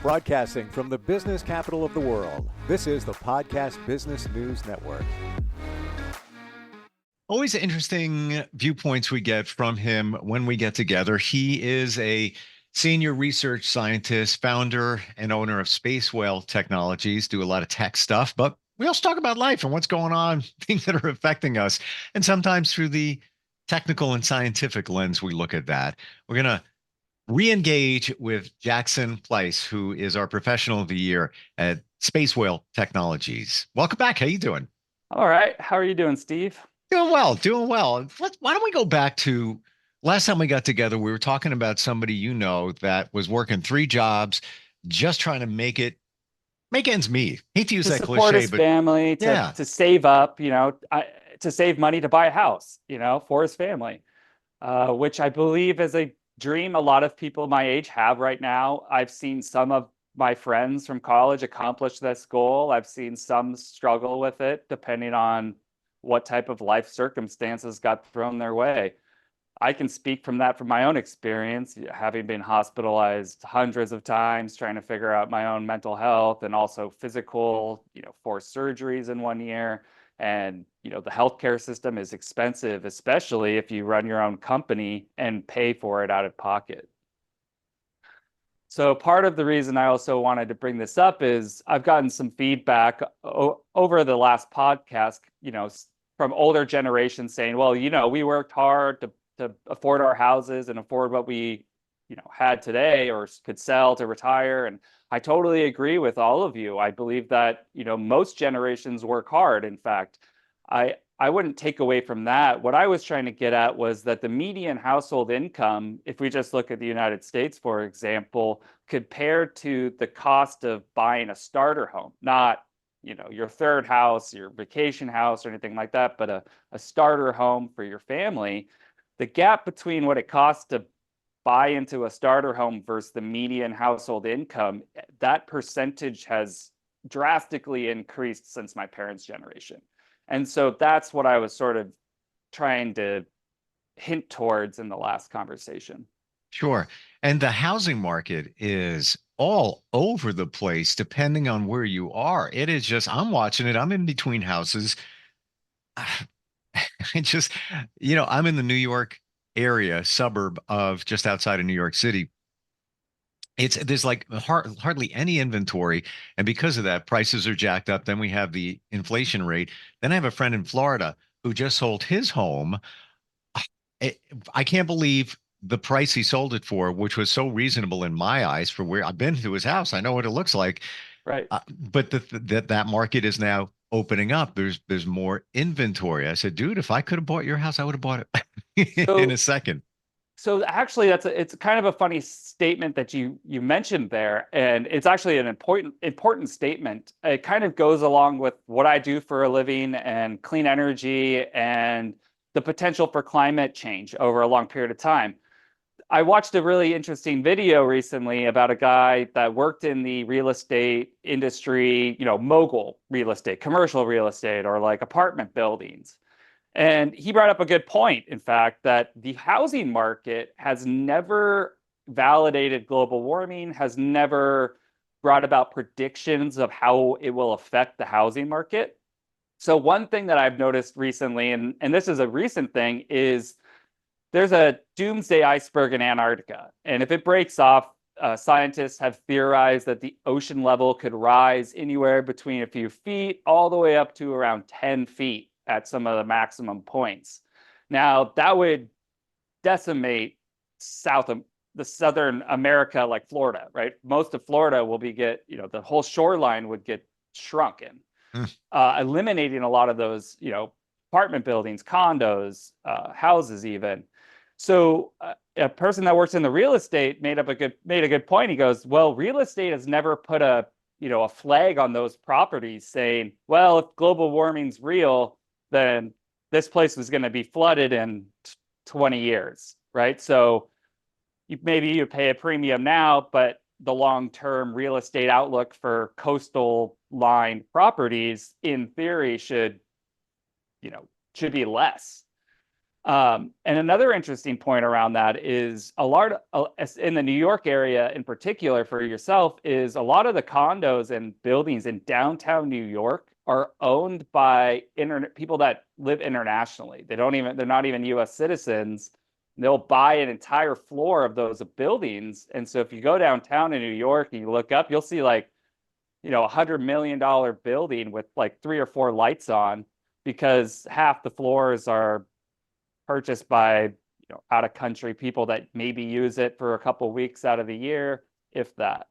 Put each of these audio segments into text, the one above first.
Broadcasting from the business capital of the world, this is the Podcast Business News Network. Always interesting viewpoints we get from him when we get together. He is a senior research scientist, founder and owner of Space Whale Technologies, do a lot of tech stuff, but we also talk about life and what's going on, things that are affecting us. And sometimes through the technical and scientific lens, we look at that. We're going to re-engage with Jackson Pleis, who is our professional of the year at Space Whale Technologies. Welcome back. How you doing? All right. How are you doing, Steve? Doing well, doing well. Why don't we go back to last time we got together? We were talking about somebody that was working three jobs, just trying to make ends meet. Hate to use To that support cliche, his but family, yeah, to save up, to save money to buy a house, for his family, which I believe is a dream a lot of people my age have right now. I've seen some of my friends from college accomplish this goal. I've seen some struggle with it, depending on what type of life circumstances got thrown their way. I can speak from my own experience, having been hospitalized hundreds of times, trying to figure out my own mental health and also physical, forced surgeries in 1 year. And, the healthcare system is expensive, especially if you run your own company and pay for it out of pocket. So part of the reason I also wanted to bring this up is I've gotten some feedback over the last podcast, from older generations saying, well, we worked hard to afford our houses and afford what we, had today or could sell to retire. And I totally agree with all of you. I believe that, most generations work hard. In fact, I wouldn't take away from that. What I was trying to get at was that the median household income, if we just look at the United States, for example, compared to the cost of buying a starter home, not your third house, your vacation house, or anything like that, but a starter home for your family, the gap between what it costs to buy into a starter home versus the median household income, that percentage has drastically increased since my parents' generation. And so that's what I was sort of trying to hint towards in the last conversation. sure. And the housing market is all over the place depending on where you are. It is just, I'm watching it. I'm in between houses. I just, I'm in the New York area, suburb of just outside of New York City. There's like hardly any inventory, and because of that, prices are jacked up. Then we have the inflation rate. Then I have a friend in Florida who just sold his home. It, I can't believe the price he sold it for, which was so reasonable in my eyes for where I've been to his house. I know what it looks like. Right. But that market is now opening up. There's more inventory. I said, dude, if I could have bought your house, I would have bought it in a So second. so actually it's kind of a funny statement that you mentioned there, and it's actually an important statement. It kind of goes along with what I do for a living and clean energy and the potential for climate change over a long period of time. I watched a really interesting video recently about a guy that worked in the real estate industry, mogul real estate, commercial real estate, or like apartment buildings. And he brought up a good point, in fact, that the housing market has never validated global warming, has never brought about predictions of how it will affect the housing market. So one thing that I've noticed recently, and this is a recent thing, is there's a doomsday iceberg in Antarctica. And if it breaks off, scientists have theorized that the ocean level could rise anywhere between a few feet all the way up to around 10 feet at some of the maximum points. Now, that would decimate the southern America, like Florida, right? Most of Florida will the whole shoreline would get shrunken, Mm. eliminating a lot of those, apartment buildings, condos, houses even. So a person that works in the real estate made a good point. He goes, well, real estate has never put a flag on those properties saying, well, if global warming's real, then this place is going to be flooded in 20 years, right? So maybe you pay a premium now, but the long-term real estate outlook for coastal line properties, in theory, should be less. And another interesting point around that is in the New York area in particular for yourself is a lot of the condos and buildings in downtown New York are owned by people that live internationally. They're not even US citizens. They'll buy an entire floor of those buildings. And so if you go downtown in New York and you look up, you'll see like, $100 million building with like 3 or 4 lights on because half the floors are purchased by out of country people that maybe use it for a couple weeks out of the year, if that.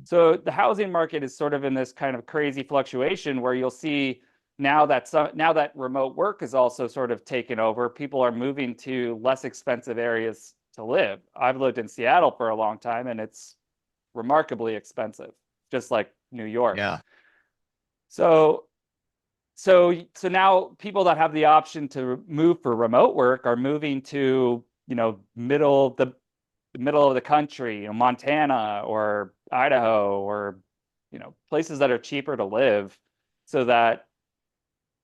So the housing market is sort of in this kind of crazy fluctuation where you'll see now that remote work is also sort of taken over, people are moving to less expensive areas to live. I've lived in Seattle for a long time and it's remarkably expensive, just like New York. Yeah. So now people that have the option to move for remote work are moving to, middle of the country, Montana or Idaho or, places that are cheaper to live so that,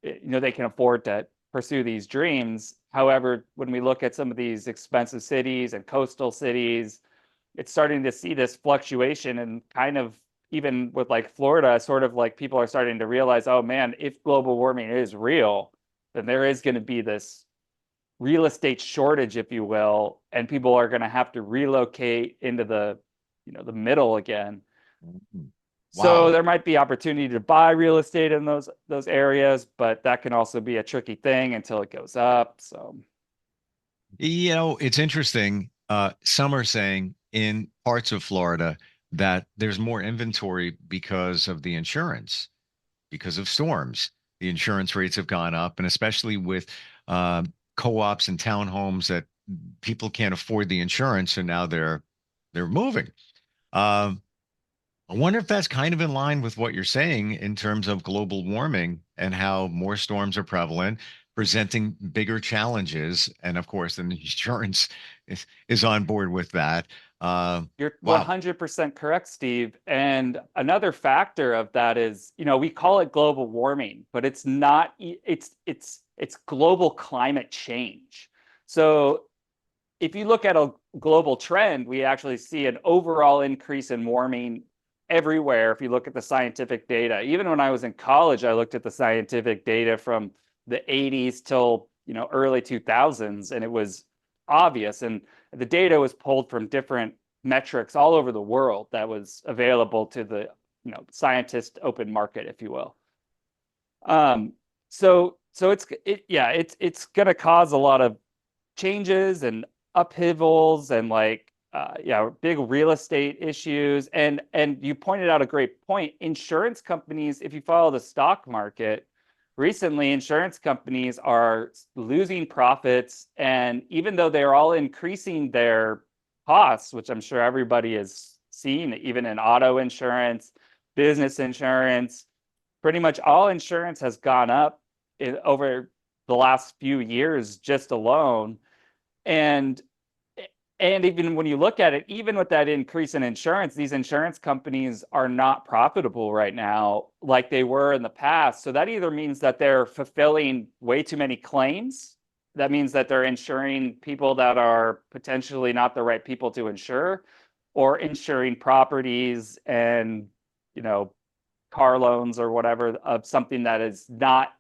they can afford to pursue these dreams. However, when we look at some of these expensive cities and coastal cities, it's starting to see this fluctuation and kind of even with like Florida, sort of like people are starting to realize, oh man, if global warming is real, then there is going to be this real estate shortage, if you will, and people are going to have to relocate into the middle again. So Wow. there might be opportunity to buy real estate in those areas, but that can also be a tricky thing until it goes up. So It's interesting. Some are saying in parts of Florida that there's more inventory because of the insurance, because of storms. The insurance rates have gone up, and especially with uh, co-ops and townhomes that people can't afford the insurance, so now they're moving. Um, I wonder if that's kind of in line with what you're saying in terms of global warming and how more storms are prevalent, presenting bigger challenges. And of course, the insurance is on board with that. you're Wow. 100% correct, Steve. And another factor of that is, we call it global warming, but it's not, it's global climate change. So if you look at a global trend, we actually see an overall increase in warming everywhere. If you look at the scientific data, even when I was in college, I looked at the scientific data from the 80s till, early 2000s, and it was obvious. And the data was pulled from different metrics all over the world that was available to the, scientist open market, if you will. So it's going to cause a lot of changes and upheavals and big real estate issues. And you pointed out a great point. Insurance companies, if you follow the stock market, recently insurance companies are losing profits. And even though they're all increasing their costs, which I'm sure everybody has seen, even in auto insurance, business insurance, pretty much all insurance has gone up over the last few years just alone. And even when you look at it, even with that increase in insurance, these insurance companies are not profitable right now like they were in the past. So that either means that they're fulfilling way too many claims. That means that they're insuring people that are potentially not the right people to insure, or insuring properties and, car loans or whatever of something that is not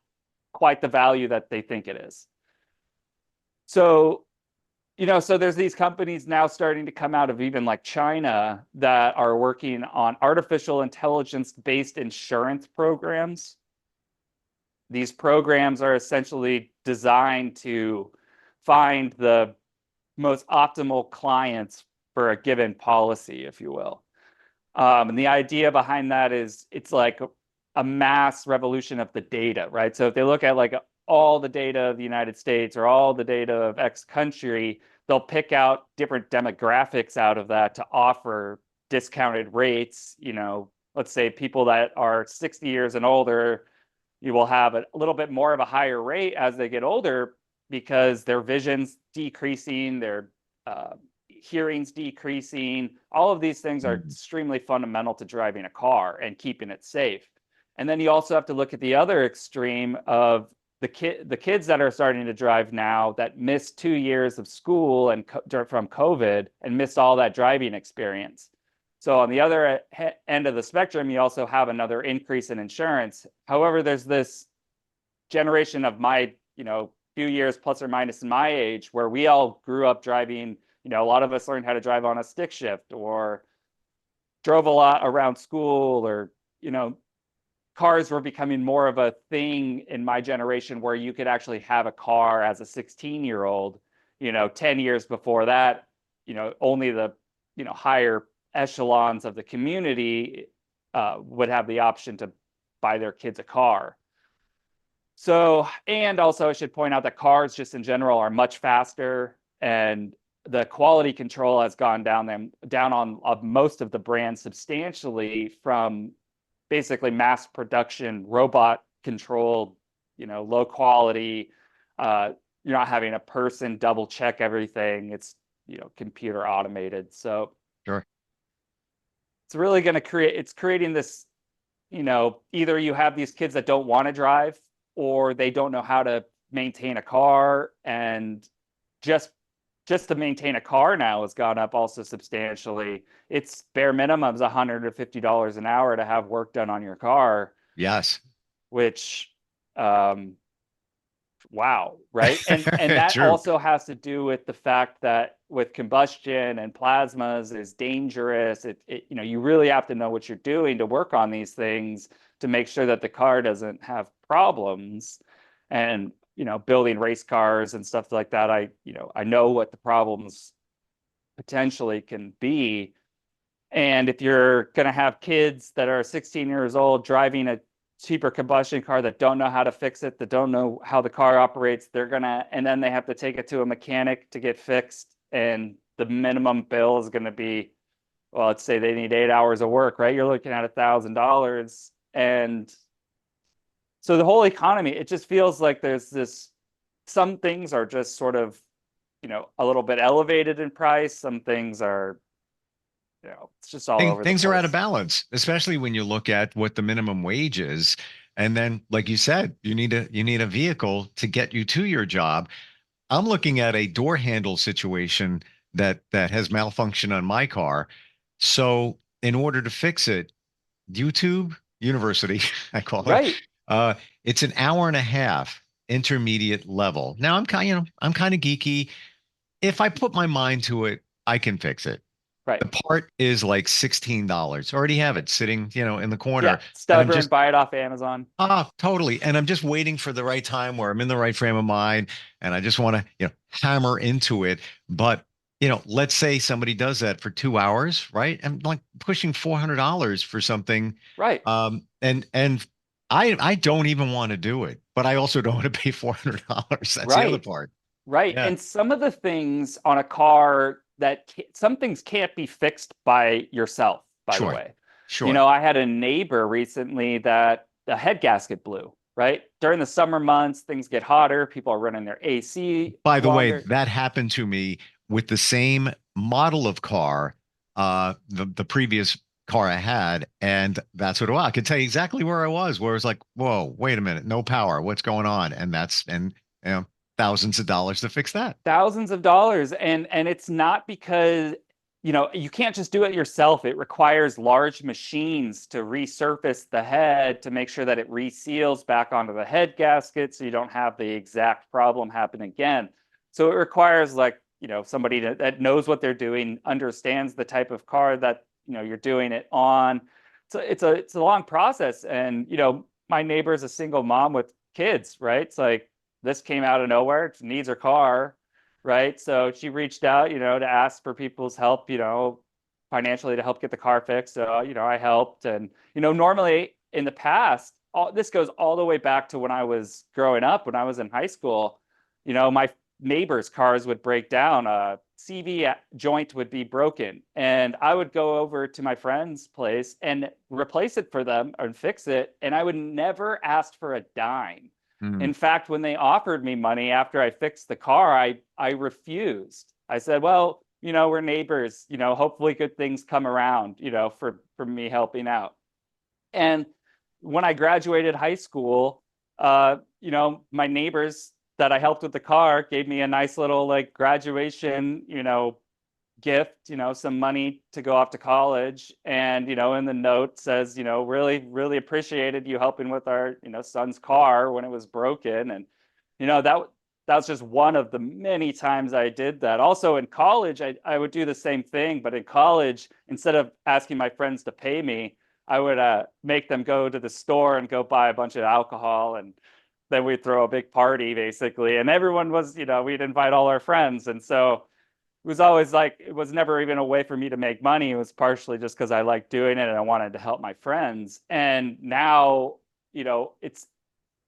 quite the value that they think it is. So so there's these companies now starting to come out of even like China that are working on artificial intelligence-based insurance programs. These programs are essentially designed to find the most optimal clients for a given policy, if you will. And the idea behind that is it's like a mass revolution of the data, right? So if they look at like all the data of the United States or all the data of X country, they'll pick out different demographics out of that to offer discounted rates. Let's say people that are 60 years and older, you will have a little bit more of a higher rate as they get older because their vision's decreasing, their hearing's decreasing. All of these things are extremely fundamental to driving a car and keeping it safe. And then you also have to look at the other extreme of the kids that are starting to drive now that missed 2 years of school and from COVID and missed all that driving experience. So on the other end of the spectrum, you also have another increase in insurance. However, there's this generation of my, few years plus or minus in my age where we all grew up driving, a lot of us learned how to drive on a stick shift or drove a lot around school, or, cars were becoming more of a thing in my generation where you could actually have a car as a 16-year-old. 10 years before that, only the, higher echelons of the community would have the option to buy their kids a car. So, and also I should point out that cars just in general are much faster, and the quality control has gone down on of most of the brands substantially, from basically mass production, robot controlled, low quality. You're not having a person double check everything. It's, computer automated. So Sure. it's really going to it's creating this, either you have these kids that don't want to drive, or they don't know how to maintain a car. And just to maintain a car now has gone up also substantially. It's bare minimum is $150 an hour to have work done on your car. Yes. Which, wow, right? And that True. also has to do with the fact that with combustion and plasmas is dangerous. You really have to know what you're doing to work on these things to make sure that the car doesn't have problems. And building race cars and stuff like that, I know what the problems potentially can be. And if you're going to have kids that are 16 years old driving a cheaper combustion car that don't know how to fix it, that don't know how the car operates, and then they have to take it to a mechanic to get fixed. And the minimum bill is going to be, well, let's say they need 8 hours of work, right? You're looking at $1,000. And so the whole economy, it just feels like there's some things are just sort of, a little bit elevated in price. Some things are, it's just all over the Things are out of place. balance, especially when you look at what the minimum wage is. And then, like you said, you need a vehicle to get you to your job. I'm looking at a door handle situation that has malfunctioned on my car. So in order to fix it, YouTube University, I call it, Right. it's an hour and a half intermediate level. Now I'm I'm kind of geeky. If I put my mind to it, I can fix it. Right. The part is like $16. Already have it sitting, in the corner. Yeah. And I'm Stubborn, just, buy it off Amazon. totally. And I'm just waiting for the right time where I'm in the right frame of mind. And I just want to, hammer into it. But, let's say somebody does that for 2 hours, right? I'm like pushing $400 for something. Right. And I don't even want to do it, but I also don't want to pay $400. That's the other Right. part. Right. Yeah. And some of the things on a car some things can't be fixed by yourself, by the Sure. way. Sure. I had a neighbor recently that the head gasket blew, right? During the summer months, things get hotter. People are running their AC By the way, longer. that happened to me with the same model of car, the previous car I had, and that's what it was. I could tell you exactly where I was, where it was like, whoa, wait a minute, no power, what's going on? And thousands of dollars to fix that. Thousands of dollars. And it's not because you can't just do it yourself. It requires large machines to resurface the head to make sure that it reseals back onto the head gasket so you don't have the exact problem happen again. So it requires somebody that knows what they're doing, understands the type of car that you're doing it on. So it's a long process. And my neighbor is a single mom with kids, right? It's like this came out of nowhere. She needs her car, right? So she reached out, to ask for people's help, financially to help get the car fixed. So, I helped. And, normally in the past, this goes all the way back to when I was growing up, when I was in high school, my neighbors' cars would break down, a CV joint would be broken, and I would go over to my friend's place and replace it for them and fix it. And I would never ask for a dime. In fact, when they offered me money after I fixed the car, I refused. I said, well, we're neighbors, hopefully good things come around, for me helping out. And when I graduated high school, My neighbors that I helped with the car gave me a nice little like graduation, gift, some money to go off to college. And, in the note says, really, really appreciated you helping with our, son's car when it was broken. And, that was just one of the many times I did that. Also in college, I would do the same thing, but in college, instead of asking my friends to pay me, I would make them go to the store and go buy a bunch of alcohol, and then we'd throw a big party basically. And everyone was, we'd invite all our friends. And so it was always like, it was never even a way for me to make money. It was partially just because I liked doing it and I wanted to help my friends. And now, it's,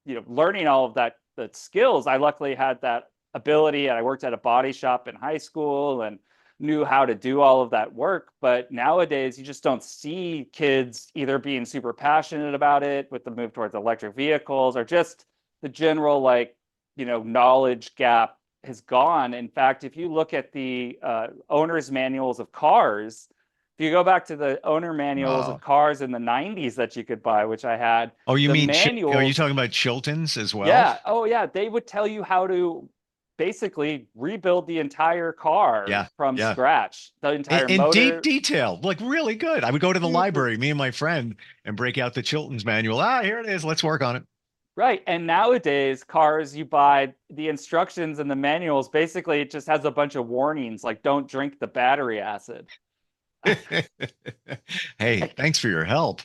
learning all of that, the skills, I luckily had that ability, and I worked at a body shop in high school and knew how to do all of that work. But nowadays, you just don't see kids either being super passionate about it with the move towards electric vehicles, or just the general, like, knowledge gap has gone. In fact, if you look at the owner's manuals of cars, if you go back to the owner manuals of Oh, cars in the 90s that you could buy, which I had, oh, you the mean, are you manuals, talking about Chilton's as well? yeah, oh yeah, they would tell you how to basically rebuild the entire car Yeah. from Yeah. scratch, the entire In deep motor. detail, like really good. I would go to the Super. library, me and my friend, and break out the Chilton's manual. Ah, here it is. Let's work on Right. And nowadays, cars, you buy the instructions and the manuals, basically, it just has a bunch of warnings like don't drink the battery acid. it. Hey, thanks for your help.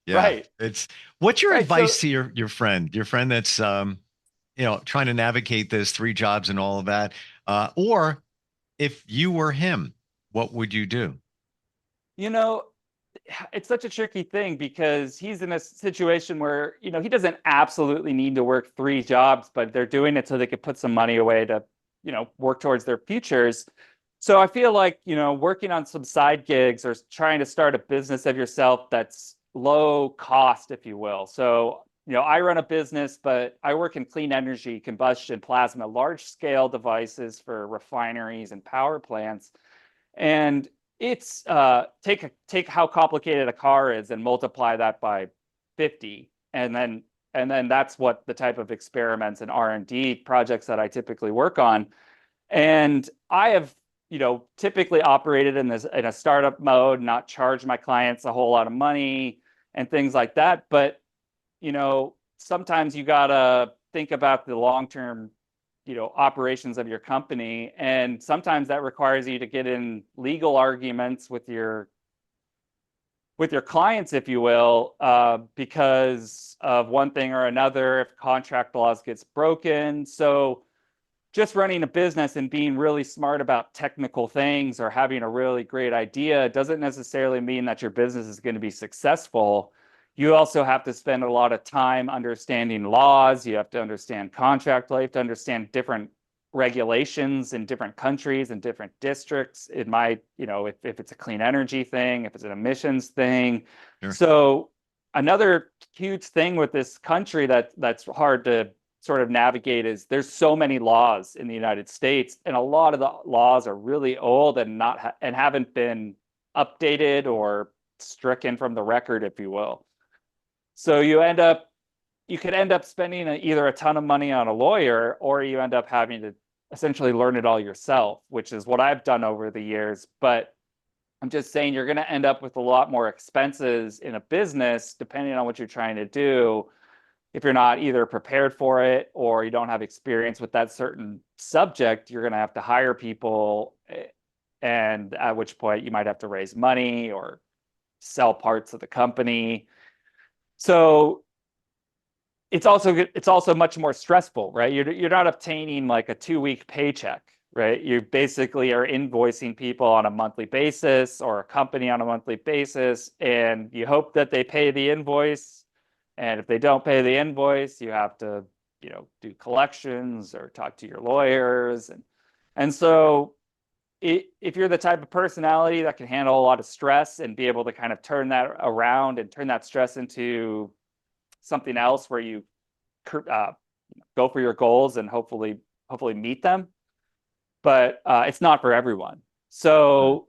Yeah. Right. It's what's your Right. So, advice to your friend that's trying to navigate this, three jobs and all of that. Or if you were him, what would you do? you know, it's such a tricky thing because he's in a situation where, he doesn't absolutely need to work three jobs, but they're doing it so they could put some money away to, work towards their futures. So I feel like, working on some side gigs or trying to start a business of yourself that's low cost, if you will. So, I run a business, but I work in clean energy, combustion, plasma, large scale devices for refineries and power plants. And it's take how complicated a car is and multiply that by 50, and then that's what the type of experiments and R&D projects that I typically work on. And I have, typically operated in a startup mode, not charged my clients a whole lot of money and things like that. But, sometimes you gotta think about the long-term, operations of your company. And sometimes that requires you to get in legal arguments with your clients, if you will, because of one thing or another, if contract laws gets broken. So just running a business and being really smart about technical things or having a really great idea doesn't necessarily mean that your business is going to be successful. You also have to spend a lot of time understanding laws. You have to understand contract law. You have to understand different regulations in different countries and different districts. It might, if it's a clean energy thing, if it's an emissions thing. Sure. So another huge thing with this country that's hard to sort of navigate is there's so many laws in the United States, and a lot of the laws are really old and not and haven't been updated or stricken from the record, if you will. So you could end up spending either a ton of money on a lawyer, or you end up having to essentially learn it all yourself, which is what I've done over the years. But I'm just saying you're going to end up with a lot more expenses in a business, depending on what you're trying to do, if you're not either prepared for it or you don't have experience with that certain subject. You're going to have to hire people, and at which point you might have to raise money or sell parts of the company. So it's also much more stressful, right? You're not obtaining like a 2-week paycheck, right? You basically are invoicing people on a monthly basis, or a company on a monthly basis, and you hope that they pay the invoice. And if they don't pay the invoice, you have to, do collections or talk to your lawyers. And so if you're the type of personality that can handle a lot of stress and be able to kind of turn that around and turn that stress into something else where you go for your goals and hopefully meet them, but it's not for everyone. Mm. So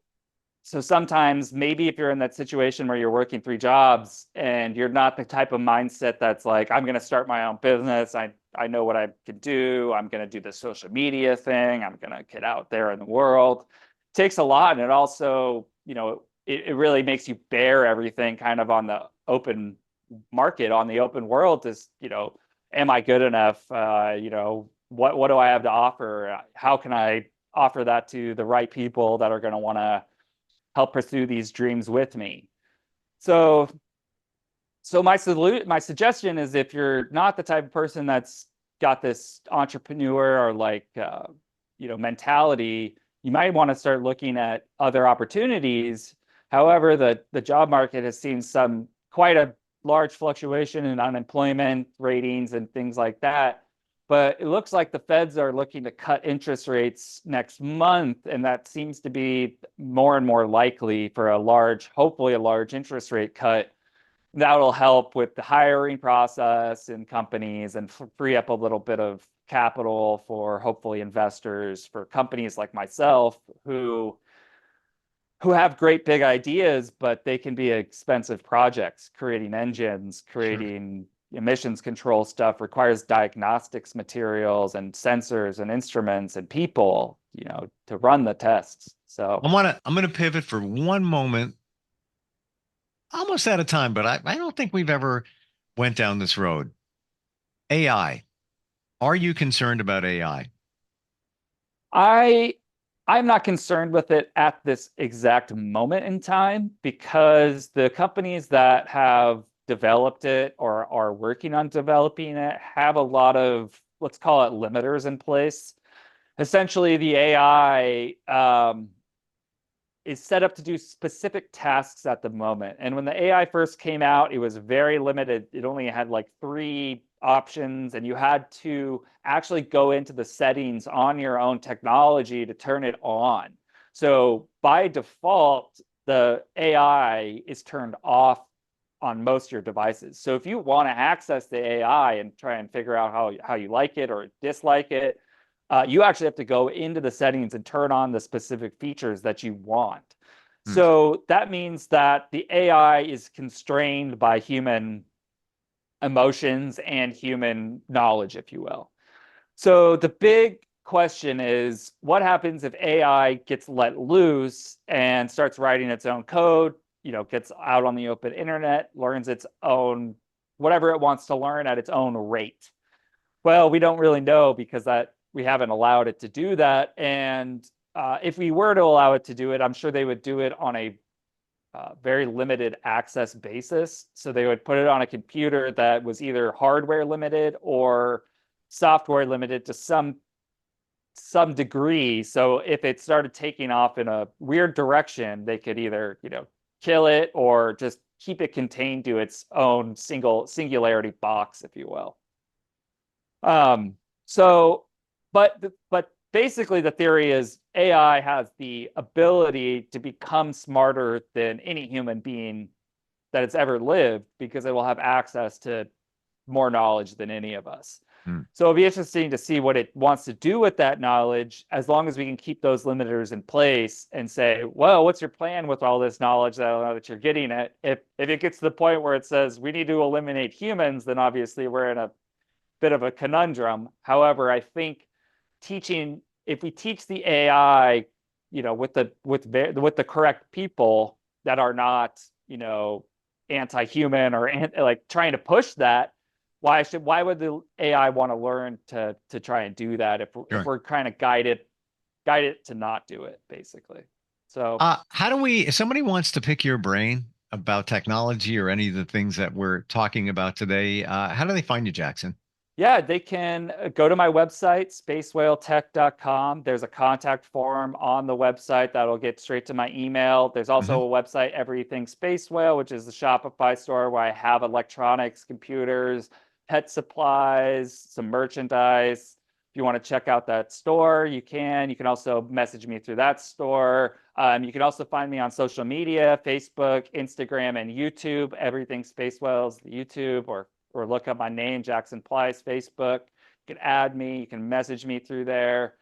So sometimes maybe if you're in that situation where you're working 3 jobs and you're not the type of mindset that's like, I'm going to start my own business. I know what I can do. I'm going to do the social media thing. I'm going to get out there in the world. It takes a lot. And it also, it really makes you bear everything kind of on the open market, on the open world is, am I good enough? What do I have to offer? How can I offer that to the right people that are going to want to help pursue these dreams with me? So my suggestion is, if you're not the type of person that's got this entrepreneur or mentality, you might want to start looking at other opportunities. However, the job market has seen quite a large fluctuation in unemployment ratings and things like that. But it looks like the Feds are looking to cut interest rates next month, and that seems to be more and more likely for hopefully a large interest rate cut. That'll help with the hiring process in companies and free up a little bit of capital for hopefully investors, for companies like myself who have great big ideas, but they can be expensive projects. Creating engines, creating emissions control stuff requires diagnostics materials and sensors and instruments and people, to run the tests. So I'm gonna pivot for one moment, almost out of time, but I don't think we've ever went down this road. AI. Are you concerned about AI? I'm not concerned with it at this exact moment in time, because the companies that have developed it or are working on developing it have a lot of, let's call it, limiters in place. Essentially, the AI is set up to do specific tasks at the moment. And when the AI first came out, it was very limited. It only had like 3 options, and you had to actually go into the settings on your own technology to turn it on. So by default, the AI is turned off on most of your devices. So if you want to access the AI and try and figure out how you like it or dislike it, you actually have to go into the settings and turn on the specific features that you want. So that means that the AI is constrained by human emotions and human knowledge, if you will. So the big question is, what happens if AI gets let loose and starts writing its own code, gets out on the open internet, learns its own, whatever it wants to learn at its own rate? Well, we don't really know, because we haven't allowed it to do that. And if we were to allow it to do it, I'm sure they would do it on a very limited access basis. So they would put it on a computer that was either hardware limited or software limited to some degree. So if it started taking off in a weird direction, they could either, kill it or just keep it contained to its own singularity box, if you will. So, but basically the theory is AI has the ability to become smarter than any human being that has ever lived, because it will have access to more knowledge than any of us. So it'll be interesting to see what it wants to do with that knowledge, as long as we can keep those limiters in place and say, well, what's your plan with all this knowledge that you're getting at? If it gets to the point where it says we need to eliminate humans, then obviously we're in a bit of a conundrum. However, I think if we teach the AI, with the correct people that are not, anti-human or like trying to push that, why would the AI want to learn to try and do that if we're kind of guide it to not do it, basically? So if somebody wants to pick your brain about technology or any of the things that we're talking about today, how do they find you, Jackson? yeah, they can go to my website, spacewhaletech.com. There's a contact form on the website that'll get straight to my email. There's also a website, Everything Space Whale, which is the Shopify store where I have electronics, computers, pet supplies, some merchandise. If you want to check out that store, you can. You can also message me through that store. You can also find me on social media, Facebook, Instagram, and YouTube. Everything Space Whales, YouTube, or look up my name, Jackson Pleis, Facebook. You can add me. You can message me through there.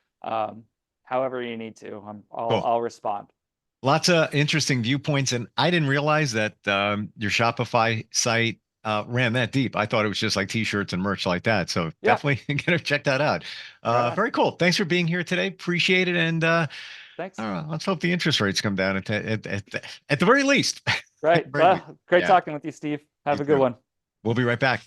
However you need to. Cool. I'll respond. Lots of interesting viewpoints. And I didn't realize that your Shopify site ran that deep. I thought it was just like t-shirts and merch like that. So Yeah. definitely gonna check that out. Right. Very cool. Thanks for being here today. Appreciate it. And Thanks. I don't know, let's hope the interest rates come down at the very least. Right. Well, great talking with you, Steve. Have a good one. We'll be right back.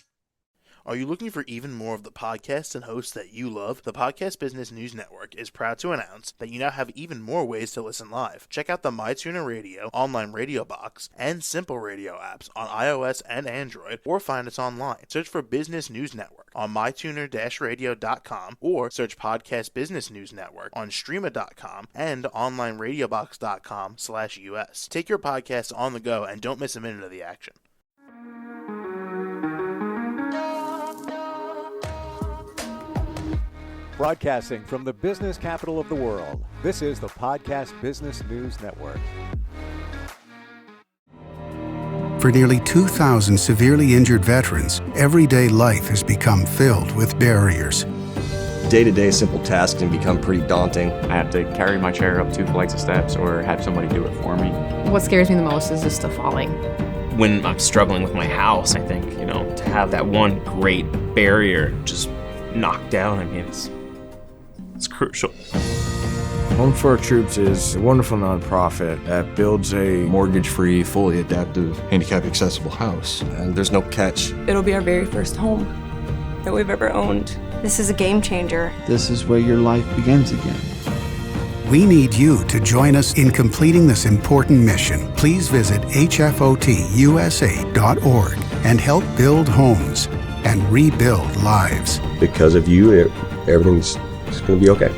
Are you looking for even more of the podcasts and hosts that you love? The Podcast Business News Network is proud to announce that you now have even more ways to listen live. Check out the MyTuner Radio, online radio box, and Simple Radio apps on iOS and Android, or find us online. Search for Business News Network on mytuner-radio.com, or search Podcast Business News Network on streama.com and onlineradiobox.com/US. Take your podcast on the go and don't miss a minute of the action. Broadcasting from the business capital of the world, this is the Podcast Business News Network. For nearly 2,000 severely injured veterans, everyday life has become filled with barriers. Day-to-day simple tasks can become pretty daunting. I have to carry my chair up 2 flights of steps or have somebody do it for me. What scares me the most is just the falling. When I'm struggling with my house, I think, to have that one great barrier just knocked down, it's crucial. Home for Our Troops is a wonderful nonprofit that builds a mortgage-free, fully adaptive, handicap-accessible house. And there's no catch. It'll be our very first home that we've ever owned. This is a game changer. This is where your life begins again. We need you to join us in completing this important mission. Please visit hfotusa.org and help build homes and rebuild lives. Because of you, everything's going to be okay.